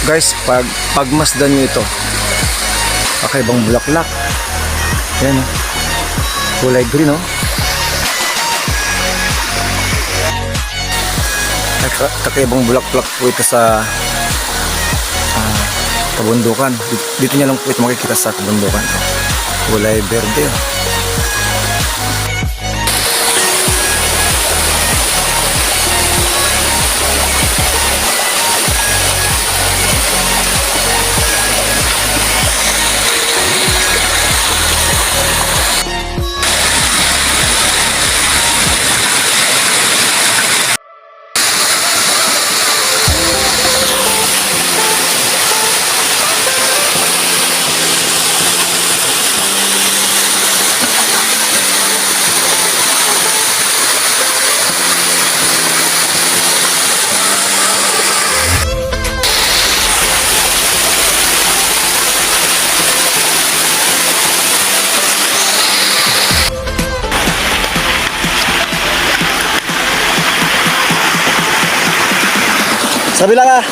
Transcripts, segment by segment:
Guys, pagmasdan nyo ito, kakaibang bulaklak. Yan, oh. Kulay green, oh. Kakaibang bulaklak po ito sa kabundukan. Dito nyo lang po ito makikita sa kabundukan. Kulay verde, oh. Sabi lang ah.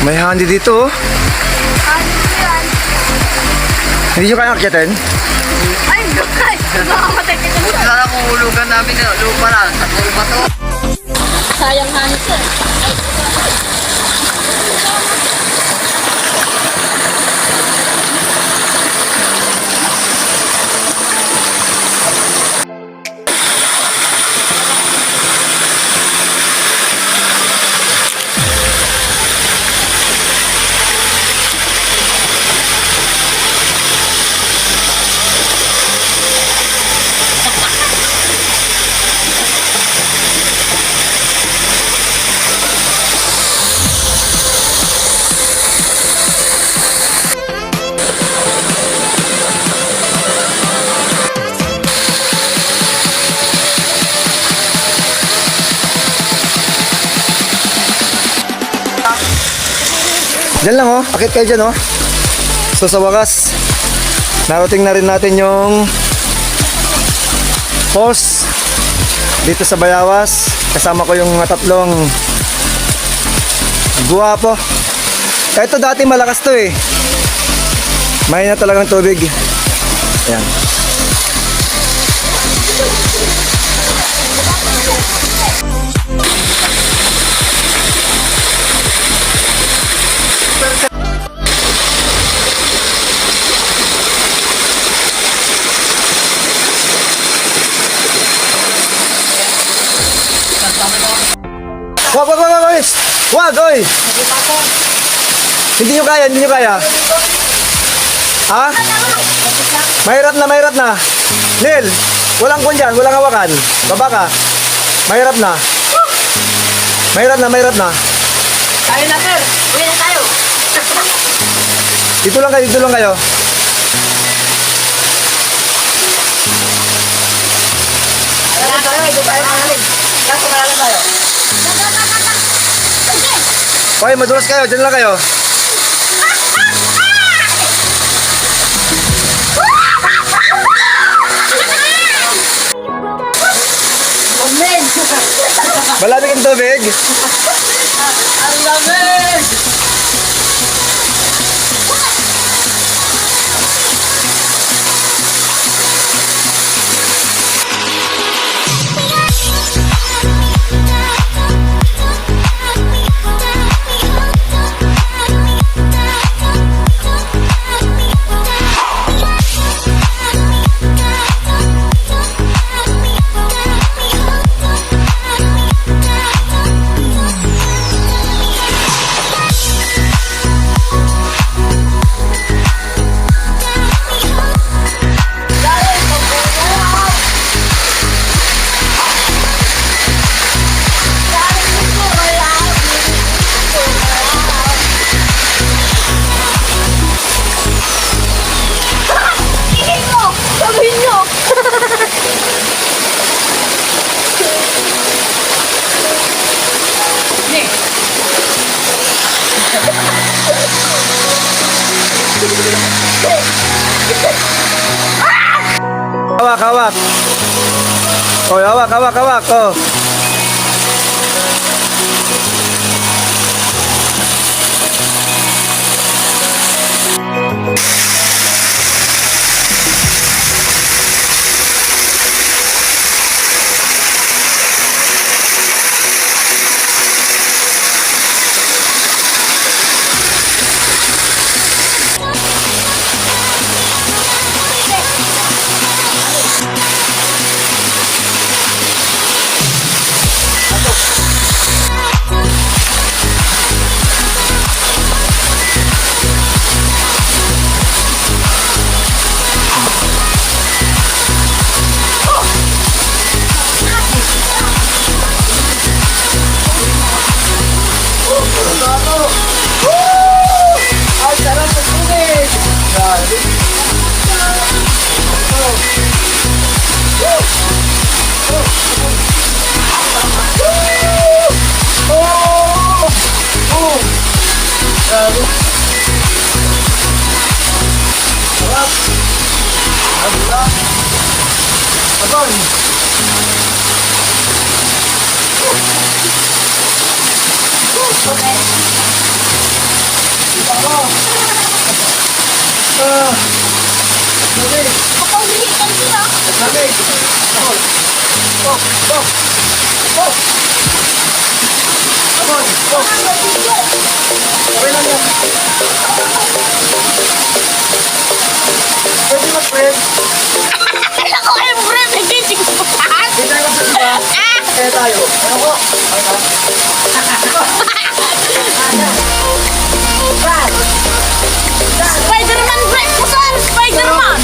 May handi dito oh. Hindi nyo kaya akyatin? Ay, guys! Makamatay ka dyan. Buti sana kung hulugan namin na lupa na. Sa puro ba to? Sayang hanis eh. Diyan lang oh, akit kayo dyan oh. So sa wakas, narating na rin natin yung post dito sa Bayawas. Kasama ko yung mga tatlong guwapo. Ito dati malakas to eh. Mahina talagang tubig. Ayan. Wag, oy! Hindi nyo kaya, hindi nyo kaya. Ha? Mahirap na. Nil, walang kun dyan, walang hawakan. Baba ka. Mahirap na. Tayo na, sir. Uwi na tayo. Dito lang kayo. Hoy, madulas kayo, dyan lang kayo. Malamig ang tubig. Ang lamig! Hawak, hawak. Oh, hawak, hawak, hawak. Oh. Ay, sarap sa tubig! Grabe. Grabe. Sarap. Sarap. Abang. Lamig. Kapag-hihitan sila. Lamig. Oh. Oh. Oh. Oh. Abang. Oh. Okay lang yan. Pwede mag-friend. Ako ay friend. Nagtitig ko pa. Hindi tayo magkasiba. Kaya tayo. Ano ko? Spider-Man break ko saan? Spider-Man.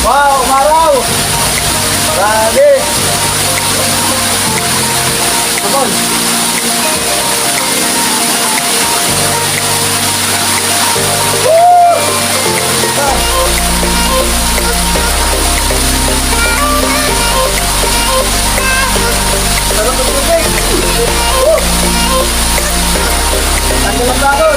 Wow, umaraw! Grabe! Abang. Sarap ng tubig! Ano lang dagon?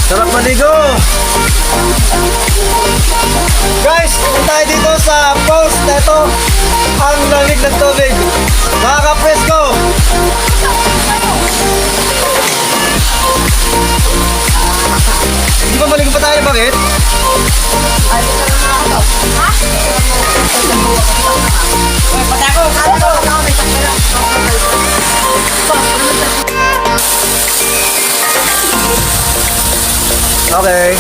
Sarap maligo! Guys, kung tayo dito sa falls na ito, ang lamig ng tubig. Nakaka-presko! Hindi ba maligo pa tayo? Bakit? Okay.